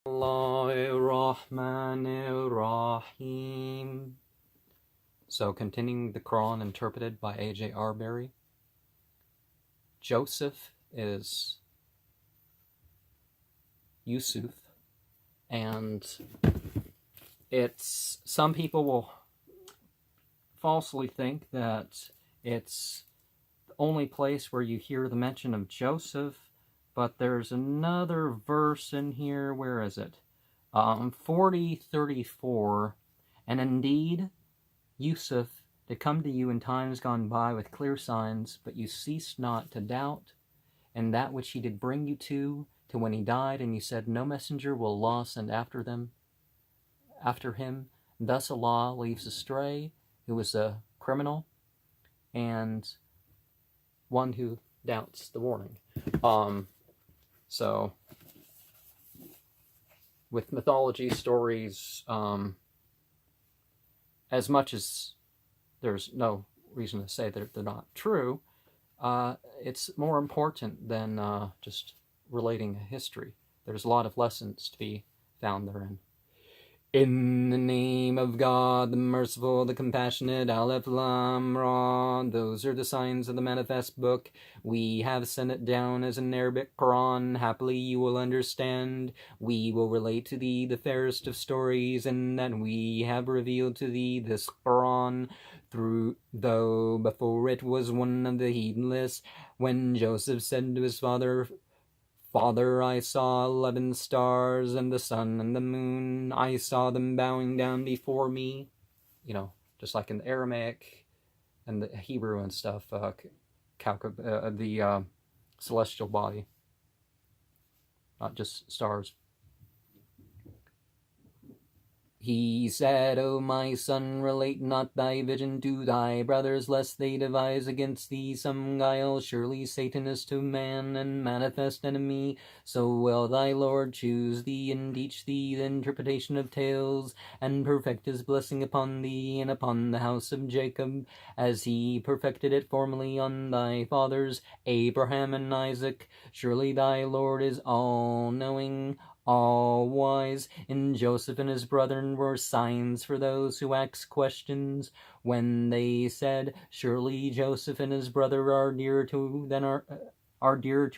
Bismillahirrahmanirrahim. So, continuing the Koran Interpreted by A.J. Arberry. Joseph is Yusuf, and some people will falsely think that it's the only place where you hear the mention of Joseph, but there's another verse in here. Where is it? 40:34, and indeed, Yusuf did come to you in times gone by with clear signs, but you ceased not to doubt, and that which he did bring you to when he died, and you said, no messenger will Allah send after him. Thus Allah leaves astray who is a criminal, and one who doubts the warning. So, with mythology stories, as much as there's no reason to say that they're not true, it's more important than just relating a history. There's a lot of lessons to be found therein. In the name of God, the merciful, the compassionate, Aleph Lam Ra, those are the signs of the manifest book. We have sent it down as an Arabic Quran. Happily you will understand. We will relate to thee the fairest of stories, and that we have revealed to thee this Quran, though before it was one of the heedless, when Joseph said to his father, Father, I saw 11 stars, and the sun and the moon. I saw them bowing down before me. You know, just like in the Aramaic and the Hebrew and stuff, the celestial body, not just stars. He said, O my son, relate not thy vision to thy brothers, lest they devise against thee some guile. Surely Satan is to man and manifest enemy. So will thy Lord choose thee and teach thee the interpretation of tales, and perfect his blessing upon thee and upon the house of Jacob, as he perfected it formerly on thy fathers, Abraham and Isaac. Surely thy Lord is all-knowing, all-wise. In Joseph and his brethren were signs for those who ask questions, when they said, surely Joseph and his brother are dearer to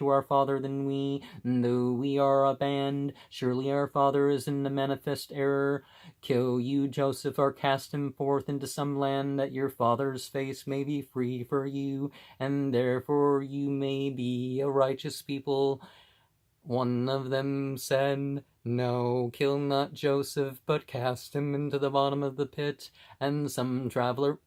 our father than we, though we are a band. Surely our father is in the manifest error. Kill you Joseph, or cast him forth into some land, that your father's face may be free for you, and therefore you may be a righteous people. One of them said, no, kill not Joseph, but cast him into the bottom of the pit. And some traveler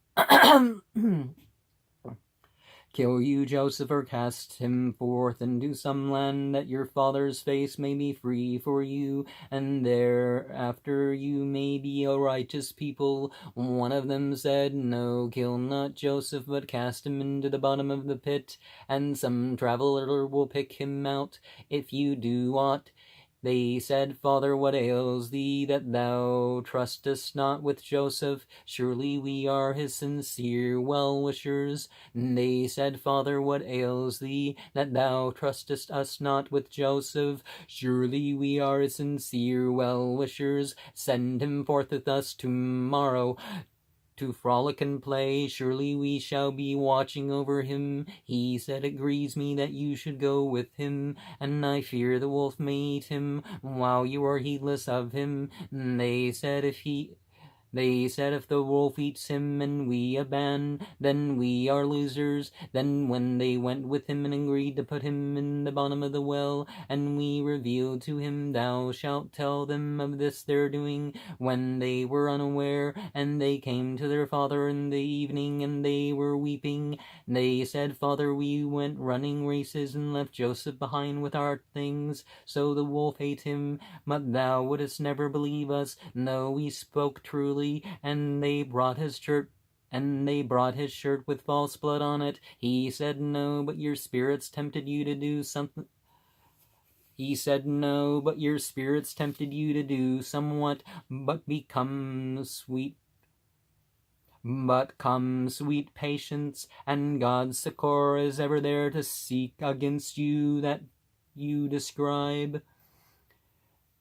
kill you Joseph, or cast him forth into some land, that your father's face may be free for you, and thereafter you may be a righteous people. One of them said, no, kill not Joseph, but cast him into the bottom of the pit, and some traveler will pick him out, if you do aught. They said, Father, what ails thee, that thou trustest not with Joseph? Surely we are his sincere well-wishers. They said, Father, what ails thee, that thou trustest us not with Joseph? Surely we are his sincere well-wishers. Send him forth with us tomorrow to frolic and play. Surely we shall be watching over him. He said, it grieves me that you should go with him, and I fear the wolf may eat him while you are heedless of him. They said, if the wolf eats him and we abandon, then we are losers. Then when they went with him and agreed to put him in the bottom of the well, and we revealed to him, thou shalt tell them of this their doing, when they were unaware, and they came to their father in the evening, and they were weeping. They said, Father, we went running races and left Joseph behind with our things, so the wolf ate him. But thou wouldst never believe us, though we spoke truly. And they brought his shirt with false blood on it. He said, no, but your spirits tempted you to do something. He said, no, but your spirits tempted you to do somewhat, but come sweet patience, and God's succor is ever there to seek against you that you describe.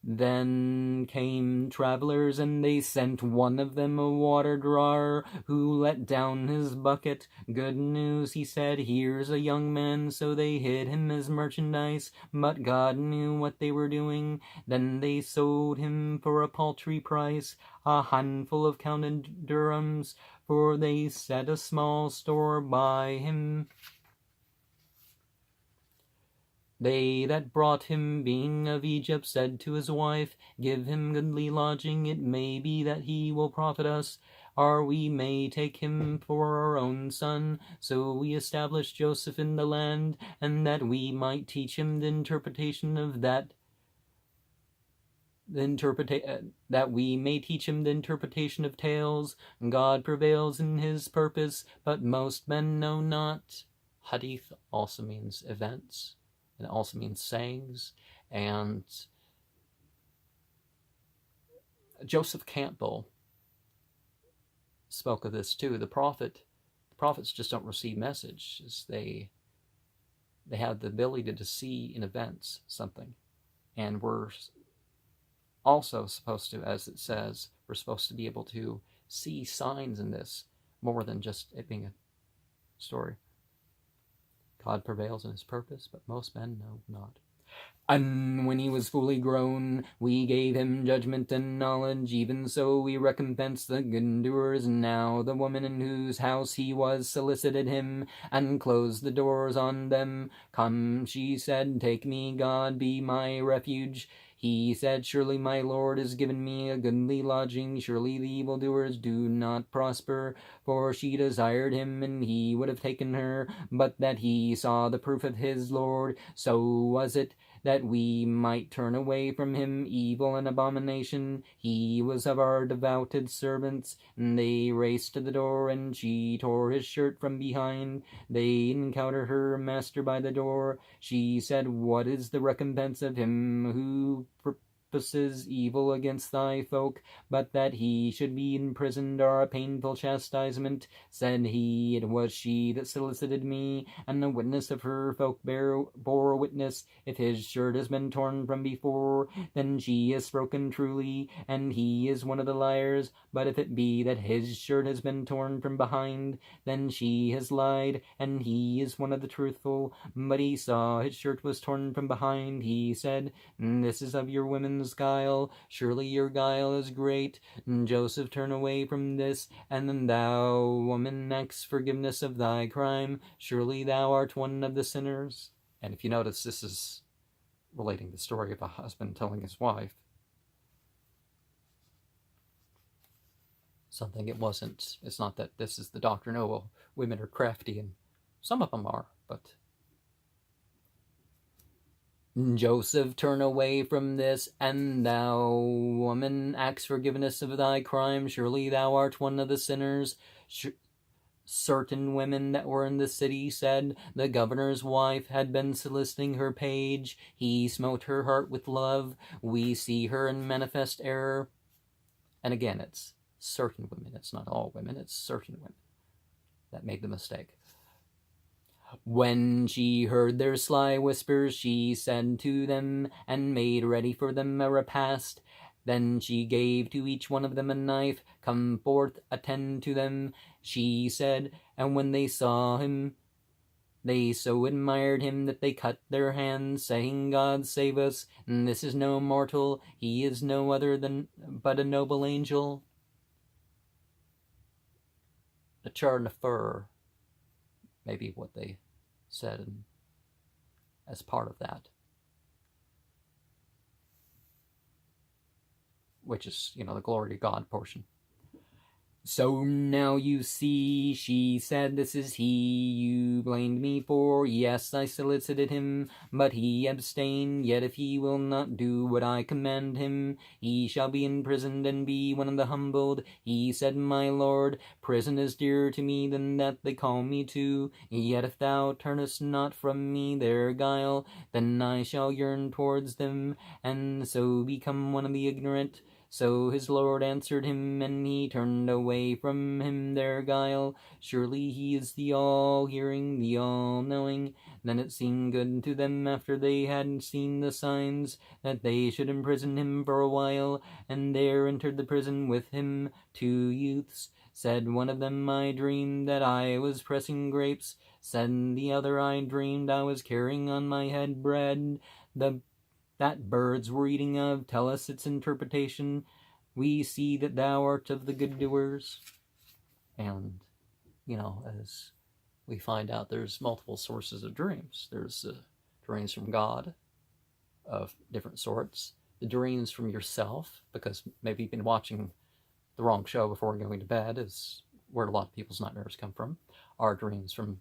Then came travelers, and they sent one of them a water drawer, who let down his bucket. Good news, he said, here's a young man. So they hid him as merchandise, but God knew what they were doing. Then they sold him for a paltry price, a handful of counted dirhams, for they set a small store by him. They that brought him, being of Egypt, said to his wife, give him goodly lodging, it may be that he will profit us, or we may take him for our own son. So we established Joseph in the land, and that we might teach him the interpretation of that we may teach him the interpretation of tales. God prevails in his purpose, but most men know not. Hadith also means events. It also means sayings. And Joseph Campbell spoke of this too. The prophets just don't receive messages. They have the ability to see in events something. And we're also supposed to, as it says, we're supposed to be able to see signs in this more than just it being a story. God prevails in his purpose, but most men know not. And when he was fully grown, we gave him judgment and knowledge. Even so we recompense the good doers. Now the woman in whose house he was solicited him, and closed the doors on them. Come, she said, take me, God be my refuge. He said, surely my Lord has given me a goodly lodging. Surely the evildoers do not prosper. For she desired him, and he would have taken her, but that he saw the proof of his Lord. So was it, that we might turn away from him evil and abomination. He was of our devoted servants, and they raced to the door, and she tore his shirt from behind. They encountered her master by the door. She said, what is the recompense of him who purposes evil against thy folk, but that he should be imprisoned, or a painful chastisement? Said he, it was she that solicited me, and the witness of her folk bore witness. If his shirt has been torn from before, then she has spoken truly, and he is one of the liars. But if it be that his shirt has been torn from behind, then she has lied, and he is one of the truthful. But he saw his shirt was torn from behind. He said, this is of your women's guile. Surely your guile is great. Joseph, turn away from this, and then thou, woman, ask forgiveness of thy crime. Surely thou art one of the sinners. And if you notice, this is relating the story of a husband telling his wife something it wasn't. It's not that this is the doctrine, oh, well, women are crafty, and some of them are, but Joseph, turn away from this, and thou, woman, ask forgiveness of thy crime. Surely thou art one of the sinners. Certain women that were in the city said, the governor's wife had been soliciting her page. He smote her heart with love. We see her in manifest error. And again, it's certain women. It's not all women. It's certain women that made the mistake. When she heard their sly whispers, she said to them, and made ready for them a repast. Then she gave to each one of them a knife. Come forth, attend to them, she said. And when they saw him, they so admired him that they cut their hands, saying, God save us, and this is no mortal, he is no other than but a noble angel. The char and the fur, maybe what they said, and as part of that, which is, the glory to God portion. So now you see, she said, this is he you blamed me for. Yes, I solicited him, but he abstained. Yet if he will not do what I command him, he shall be imprisoned and be one of the humbled. He said, my lord, prison is dearer to me than that they call me to. Yet if thou turnest not from me their guile, then I shall yearn towards them, and so become one of the ignorant. So his Lord answered him, and he turned away from him their guile. Surely he is the all-hearing, the all-knowing. Then it seemed good to them, after they had seen the signs, that they should imprison him for a while. And there entered the prison with him 2 youths. Said one of them, I dreamed that I was pressing grapes. Said the other, I dreamed I was carrying on my head bread that birds were eating of. Tell us its interpretation. We see that thou art of the good doers. And, as we find out, there's multiple sources of dreams. There's dreams from God of different sorts. The dreams from yourself, because maybe you've been watching the wrong show before going to bed, is where a lot of people's nightmares come from, are dreams from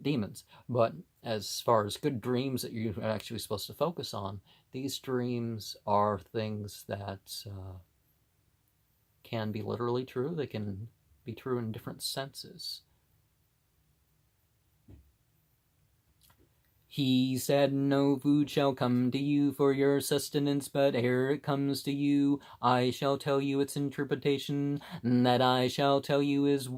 demons. But as far as good dreams that you're actually supposed to focus on, these dreams are things that can be literally true. They can be true in different senses. He said, no food shall come to you for your sustenance, but ere it comes to you, I shall tell you its interpretation. That I shall tell you is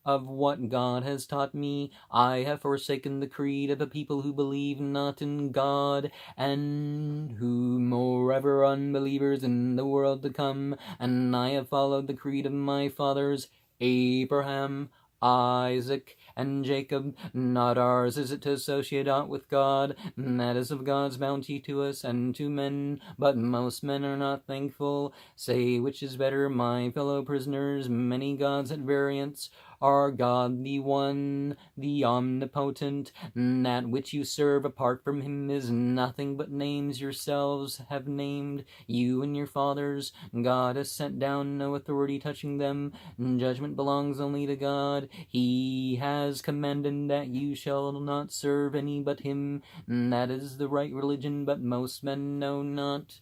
of what God has taught me. I have forsaken the creed of a people who believe not in God, and who moreover unbelievers in the world to come, and I have followed the creed of my fathers, Abraham, Isaac, and Jacob. Not ours is it to associate aught with God, and that is of God's bounty to us and to men, but most men are not thankful. Say, which is better, my fellow prisoners, many gods at variance, or God the one, the omnipotent? That which you serve apart from him is nothing but names yourselves have named, you and your fathers. God has sent down no authority touching them. Judgment belongs only to God. He has commanded that you shall not serve any but him. That is the right religion, but most men know not.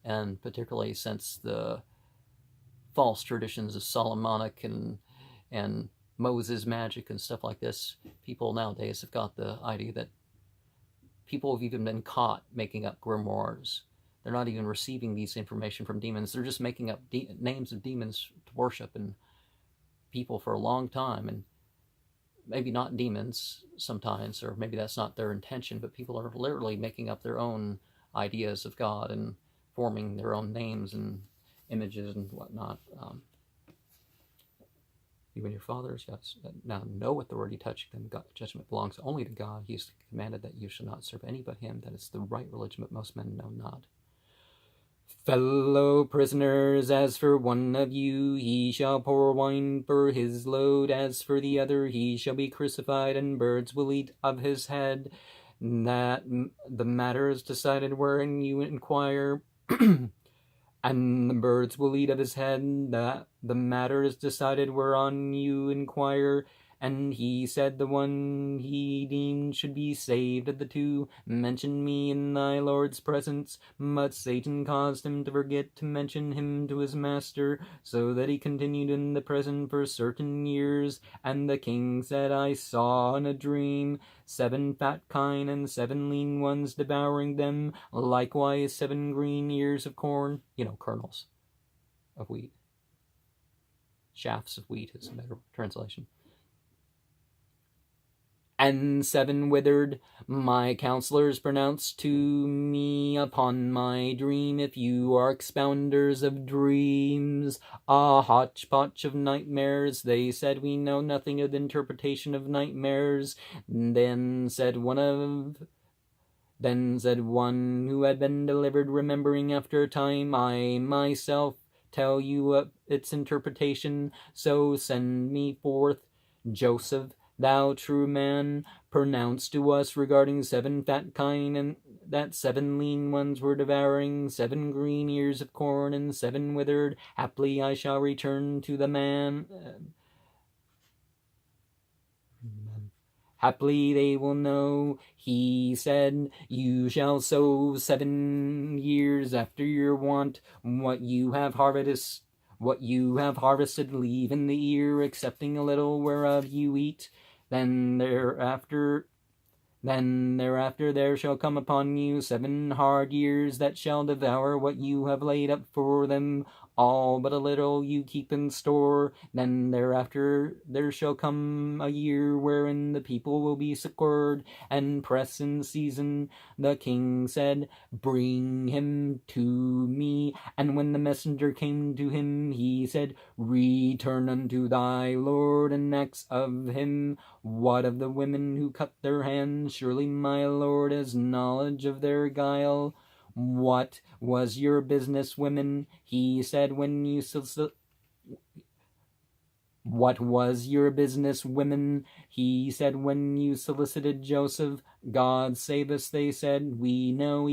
And particularly since the false traditions of Solomonic and Moses magic and stuff like this, people nowadays have got the idea that people have even been caught making up grimoires. They're not even receiving these information from demons. They're just making up names of demons to worship and people for a long time. And maybe not demons sometimes, or maybe that's not their intention, but people are literally making up their own ideas of God and forming their own names and images and whatnot. You and your fathers got now no authority touching them. God, judgment belongs only to God. He has commanded that you shall not serve any but him. That is the right religion, but most men know not. Fellow prisoners, as for one of you, he shall pour wine for his load. As for the other, he shall be crucified, and birds will eat of his head. That the matter is decided wherein you inquire. And the birds will eat of his head. That the matter is decided whereon you inquire. And he said the one he deemed should be saved of the two mentioned me in thy Lord's presence, but Satan caused him to forget to mention him to his master, so that he continued in the prison for certain years. And the king said, I saw in a dream 7 fat kine and 7 lean ones devouring them, likewise 7 green ears of corn, kernels of wheat. Shafts of wheat is a better translation. And 7 withered. My counselors pronounced to me upon my dream, if you are expounders of dreams, a hodgepodge of nightmares. They said, we know nothing of the interpretation of nightmares. Then said one who had been delivered, remembering after a time, I myself tell you its interpretation. So send me forth, Joseph, thou true man, pronounce to us regarding 7 fat kine, and that 7 lean ones were devouring 7 green ears of corn, and 7 withered. Haply I shall return to the man. Haply they will know. He said, you shall sow 7 years after your want. What you have harvested leave in the ear, excepting a little whereof you eat. Then thereafter Then thereafter there shall come upon you 7 hard years that shall devour what you have laid up for them, all but a little you keep in store. Then thereafter there shall come a year wherein the people will be succored and press in season. The king said, Bring him to me. And when the messenger came to him, he said, Return unto thy lord and ask of him, What of the women who cut their hands? Surely my lord has knowledge of their guile. What was your business, women? He said, when you What was your business, women? He said, when you solicited Joseph. God save us, they said. We know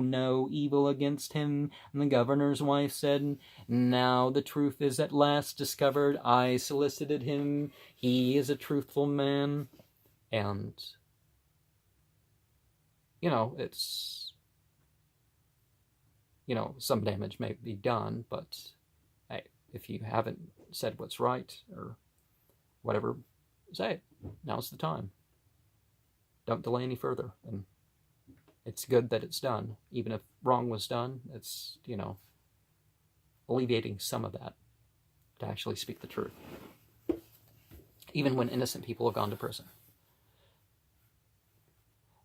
no evil against him. And the governor's wife said, Now the truth is at last discovered. I solicited him. He is a truthful man. And, it's, some damage may be done, but hey, if you haven't said what's right or whatever, say it. Now's the time. Don't delay any further. And it's good that it's done. Even if wrong was done, it's, alleviating some of that to actually speak the truth. Even when innocent people have gone to prison.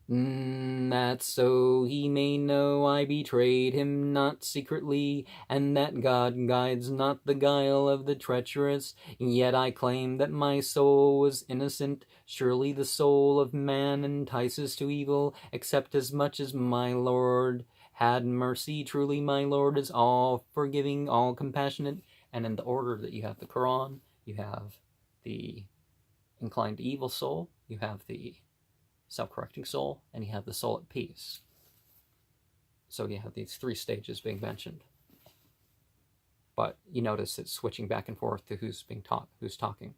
That so he may know I betrayed him not secretly, and that God guides not the guile of the treacherous. Yet I claim that my soul was innocent. Surely the soul of man entices to evil, except as much as my Lord had mercy. Truly my Lord is all forgiving, all compassionate. And in the order that you have the Quran, you have the inclined to evil soul, you have the self-correcting soul, and you have the soul at peace. So you have these 3 stages being mentioned. But you notice it's switching back and forth to who's being taught, who's talking.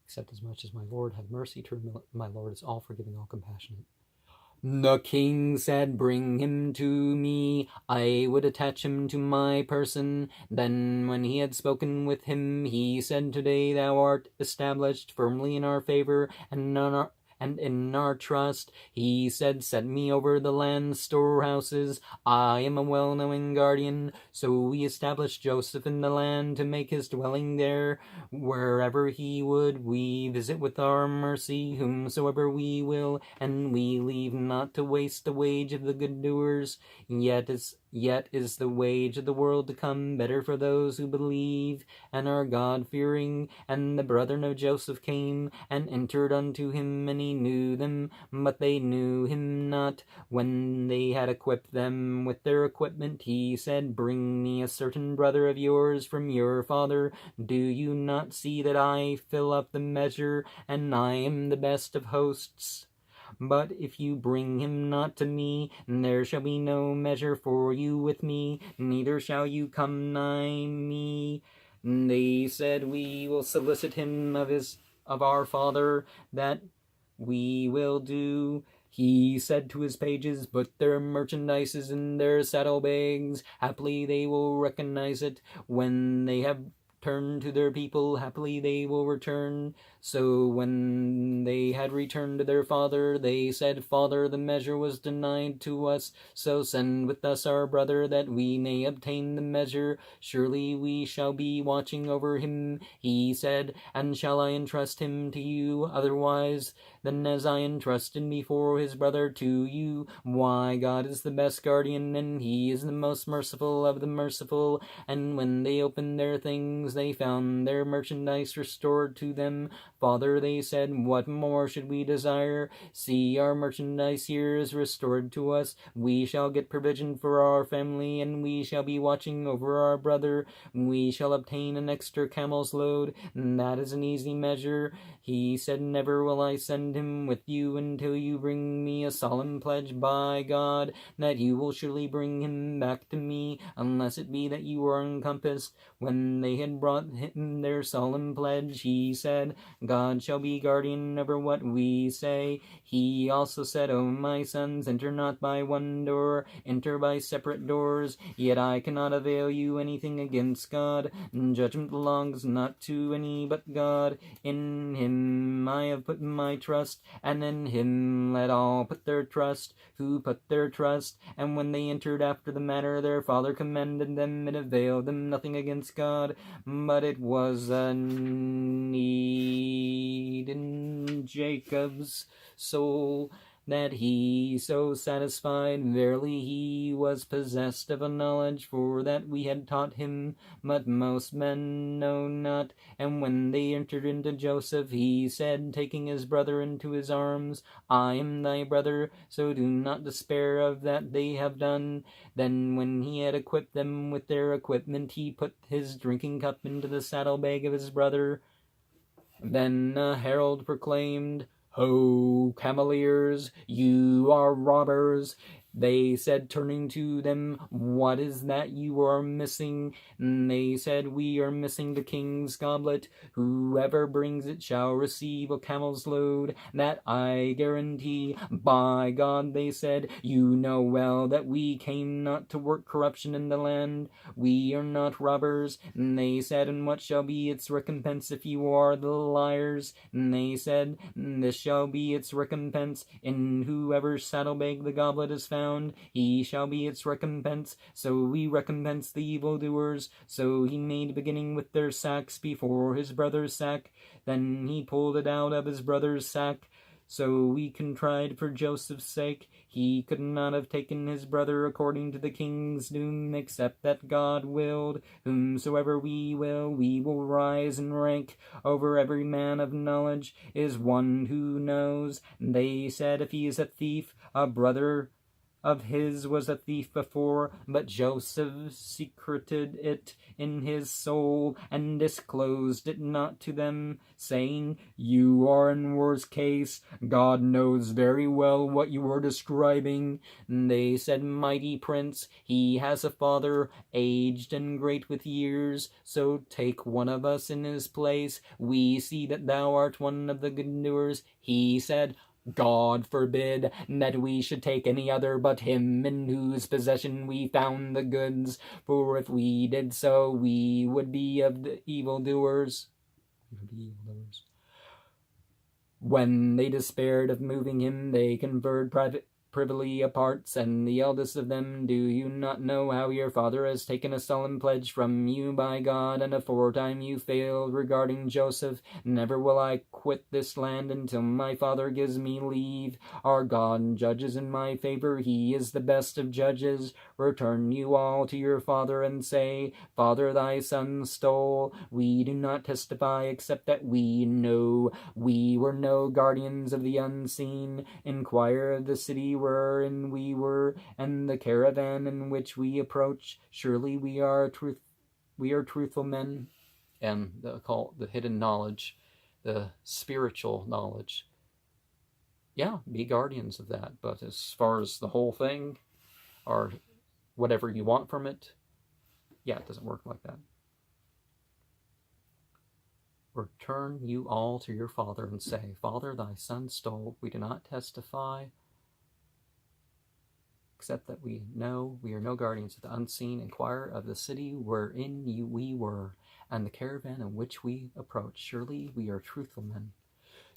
Except as much as my Lord had mercy, true my Lord is all forgiving, all compassionate. The king said, Bring him to me, I would attach him to my person. Then when he had spoken with him, he said, Today thou art established firmly in our favor, and in our trust. He said, Set me over the land's storehouses. I am a well-knowing guardian. So we established Joseph in the land to make his dwelling there. Wherever he would, we visit with our mercy whomsoever we will, and we leave not to waste the wage of the good doers. Yet is the wage of the world to come better for those who believe and are God-fearing. And the brethren of Joseph came and entered unto him, and he knew them, but they knew him not. When they had equipped them with their equipment, he said, Bring me a certain brother of yours from your father. Do you not see that I fill up the measure, and I am the best of hosts? But if you bring him not to me, there shall be no measure for you with me, neither shall you come nigh me. They said, We will solicit him of our father, that we will do. He said to his pages, Put their merchandises in their saddlebags. Haply they will recognize it. When they have turned to their people, happily they will return. So when they had returned to their father, they said, Father, the measure was denied to us, so send with us our brother, that we may obtain the measure. Surely we shall be watching over him. He said, And shall I entrust him to you otherwise than as I entrusted before his brother to you? Why, God is the best guardian, and he is the most merciful of the merciful. And when they opened their things, they found their merchandise restored to them. Father, they said, What more should we desire? See, our merchandise here is restored to us. We shall get provision for our family, and we shall be watching over our brother. We shall obtain an extra camel's load, and that is an easy measure. He said, Never will I send send him with you until you bring me a solemn pledge by God that you will surely bring him back to me, unless it be that you are encompassed. When they had brought him their solemn pledge, he said, God shall be guardian over what we say. He also said, O my sons, enter not by one door, enter by separate doors. Yet I cannot avail you anything against God. Judgment belongs not to any but God. In him I have put my trust, and in him let all put their trust, who put their trust. And when they entered after the manner their father commanded them, it availed them nothing against God, but it was a need in Jacob's soul, that he so satisfied, verily he was possessed of a knowledge, for that we had taught him, but most men know not. And when they entered into Joseph, he said, taking his brother into his arms, I am thy brother, so do not despair of that they have done. Then when he had equipped them with their equipment, he put his drinking cup into the saddlebag of his brother. Then a herald proclaimed, Ho, Cavaliers, you are robbers. They said, turning to them, what is that you are missing? And they said, we are missing the king's goblet. Whoever brings it shall receive a camel's load. That I guarantee. By God, they said, you know well that we came not to work corruption in the land. We are not robbers. And they said, and what shall be its recompense if you are the liars? And they said, this shall be its recompense. In whoever's saddlebag the goblet is found, he shall be its recompense. So we recompense the evildoers. So he made beginning with their sacks before his brother's sack. Then he pulled it out of his brother's sack. So we contrived for Joseph's sake. He could not have taken his brother according to the king's doom, except that God willed. Whomsoever we will rise in rank. Over every man of knowledge is one who knows. They said, if he is a thief, a brother of his was a thief before, but Joseph secreted it in his soul, and disclosed it not to them, saying, you are in worse case. God knows very well what you are describing. And they said, mighty prince, he has a father, aged and great with years, so take one of us in his place. We see that thou art one of the good doers. He said, God forbid that we should take any other but him in whose possession we found the goods, for if we did so, we would be of the evildoers. When they despaired of moving him, they conferred privily apart, and the eldest of them, do you not know how your father has taken a solemn pledge from you by God, and aforetime you failed regarding Joseph? Never will I quit this land until my father gives me leave. Our God judges in my favor. He is the best of judges. Return you all to your father and say, Father, thy son stole. We do not testify except that we know. We were no guardians of the unseen. Inquire of the city wherein we were, and the caravan in which we approach. Surely we are truthful men. And the occult, the hidden knowledge, the spiritual knowledge. Yeah, be guardians of that. But as far as the whole thing, or whatever you want from it, yeah, it doesn't work like that. Return you all to your father and say, Father, thy son stole. We do not testify except that we know we are no guardians of the unseen. Inquire of the city wherein we were, and the caravan in which we approach. Surely we are truthful men.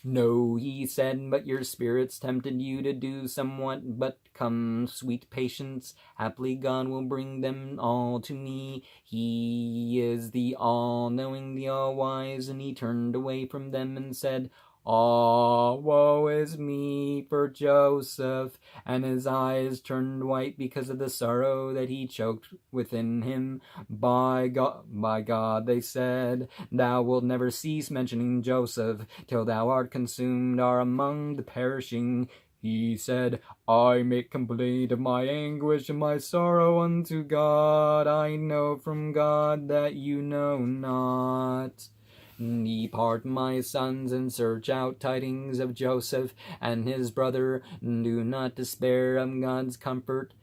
No, he said, but your spirits tempted you to do somewhat. But come, sweet patience, haply God will bring them all to me. He is the all-knowing, the all-wise. And he turned away from them and said, Ah, woe is me for Joseph. And his eyes turned white because of the sorrow that he choked within him. By God, they said, thou wilt never cease mentioning Joseph, till thou art consumed, are among the perishing. He said, I make complaint of my anguish and my sorrow unto God. I know from God that you know not. Depart, my sons, and search out tidings of Joseph and his brother. Do not despair of God's comfort.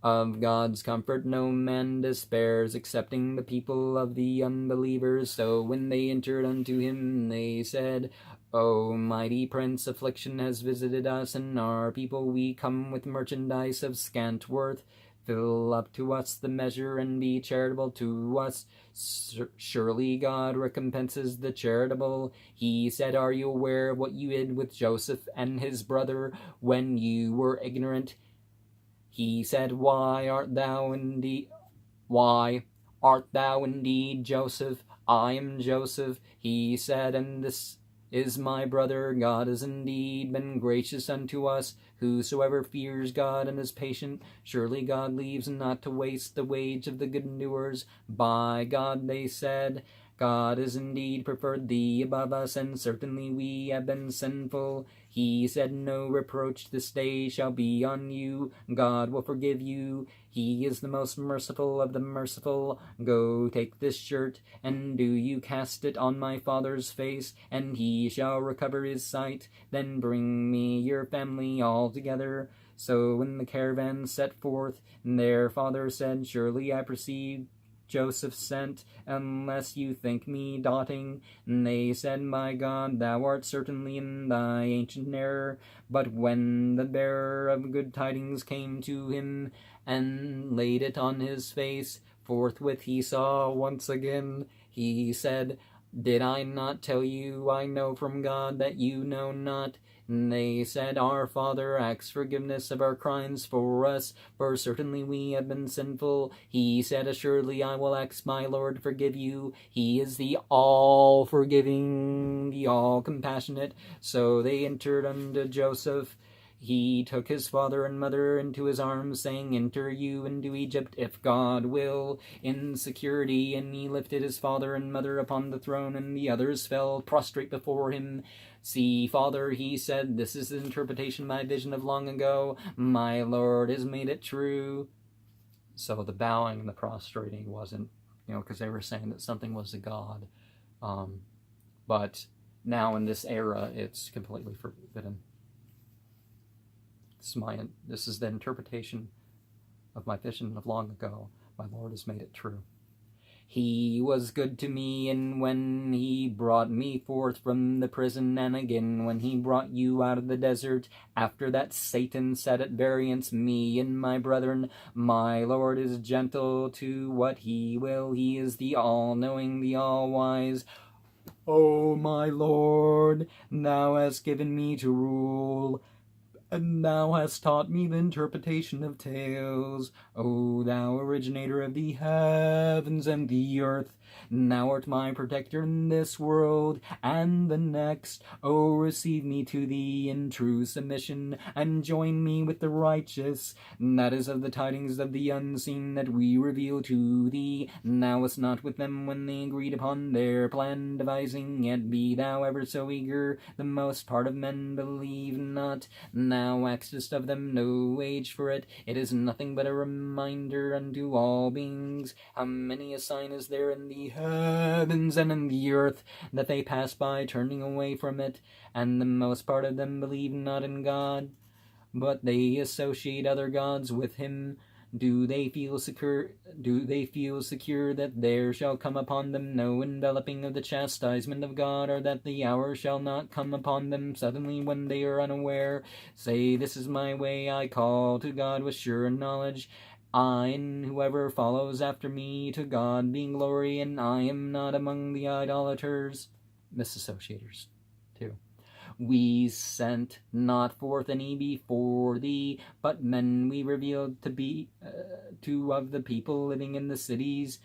Of God's comfort no man despairs, excepting the people of the unbelievers. So when they entered unto him, they said, O mighty prince, affliction has visited us and our people. We come with merchandise of scant worth. Fill up to us the measure, and be charitable to us. Surely God recompenses the charitable. He said, Are you aware of what you did with Joseph and his brother when you were ignorant? He said, Why art thou indeed Joseph? I am Joseph. He said, And this is my brother. God has indeed been gracious unto us. Whosoever fears God and is patient, surely God leaves not to waste the wage of the good doers. By God, they said, God has indeed preferred thee above us, and certainly we have been sinful. He said, No reproach this day shall be on you. God will forgive you. He is the most merciful of the merciful. Go, take this shirt, and do you cast it on my father's face, and he shall recover his sight. Then bring me your family all together. So when the caravan set forth, their father said, Surely I perceive Joseph sent, unless you think me doting. And they said, My God, thou art certainly in thy ancient error. But when the bearer of good tidings came to him, and laid it on his face, forthwith he saw once again. He said, Did I not tell you, I know from God that you know not? And they said, Our Father, ask forgiveness of our crimes for us, for certainly we have been sinful. He said, Assuredly I will ask my Lord forgive you. He is the all-forgiving, the all-compassionate. So they entered unto Joseph. He took his father and mother into his arms, saying, Enter you into Egypt, if God will, in security. And he lifted his father and mother upon the throne, and the others fell prostrate before him. See, Father, he said, this is the interpretation of my vision of long ago. My Lord has made it true. So the bowing and the prostrating wasn't, because they were saying that something was a god. But now in this era, it's completely forbidden. This is the interpretation of my vision of long ago. My Lord has made it true. He was good to me, and when he brought me forth from the prison, and again when he brought you out of the desert, after that Satan set at variance me and my brethren. My Lord is gentle to what he will. He is the all-knowing, the all-wise. O my Lord, thou hast given me to rule, and thou hast taught me the interpretation of tales. O thou originator of the heavens and the earth, thou art my protector in this world and the next. O receive me to thee in true submission, and join me with the righteous. That is of the tidings of the unseen that we reveal to thee. Thou wast not with them when they agreed upon their plan devising, yet be thou ever so eager. The most part of men believe not. Thou waxest of them no wage for it. It is nothing but a reminder unto all beings. How many a sign is there in the heavens and in the earth, that they pass by, turning away from it, and the most part of them believe not in God, but they associate other gods with him. Do they feel secure that there shall come upon them no enveloping of the chastisement of God, or that the hour shall not come upon them suddenly when they are unaware? Say, this is my way, I call to God with sure knowledge. I and whoever follows after me, to God be glory, and I am not among the idolaters. Misassociators, too. We sent not forth any before thee, but men we revealed to be two of the people living in the cities.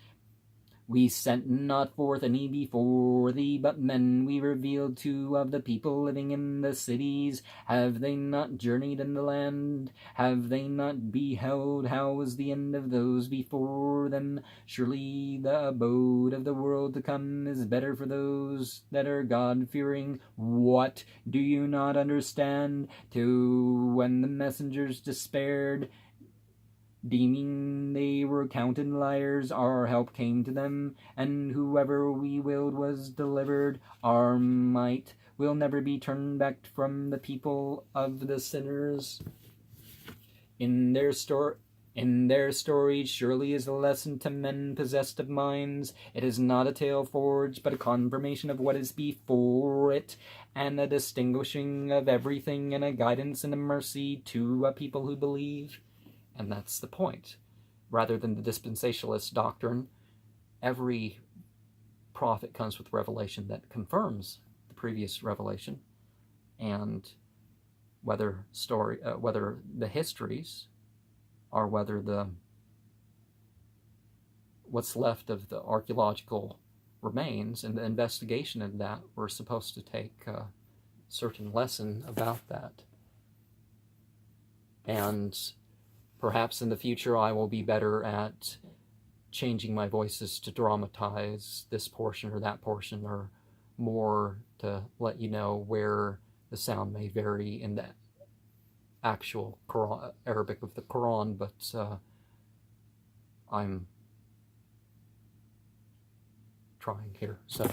We sent not forth any before thee, but men we revealed two of the people living in the cities. Have they not journeyed in the land? Have they not beheld how was the end of those before them? Surely the abode of the world to come is better for those that are God-fearing. What do you not understand? To when the messengers despaired, Deeming they were counted liars, our help came to them, and whoever we willed was delivered. Our might will never be turned back from the people of the sinners. In their story surely is a lesson to men possessed of minds. It is not a tale forged, but a confirmation of what is before it, and a distinguishing of everything, and a guidance and a mercy to a people who believe. And that's the point. Rather than the dispensationalist doctrine, every prophet comes with revelation that confirms the previous revelation. And whether the histories, or whether what's left of the archaeological remains and the investigation of that, we're supposed to take a certain lesson about that. And perhaps in the future I will be better at changing my voices to dramatize this portion or that portion, or more to let you know where the sound may vary in the actual Quran, Arabic of the Quran, but I'm trying here. So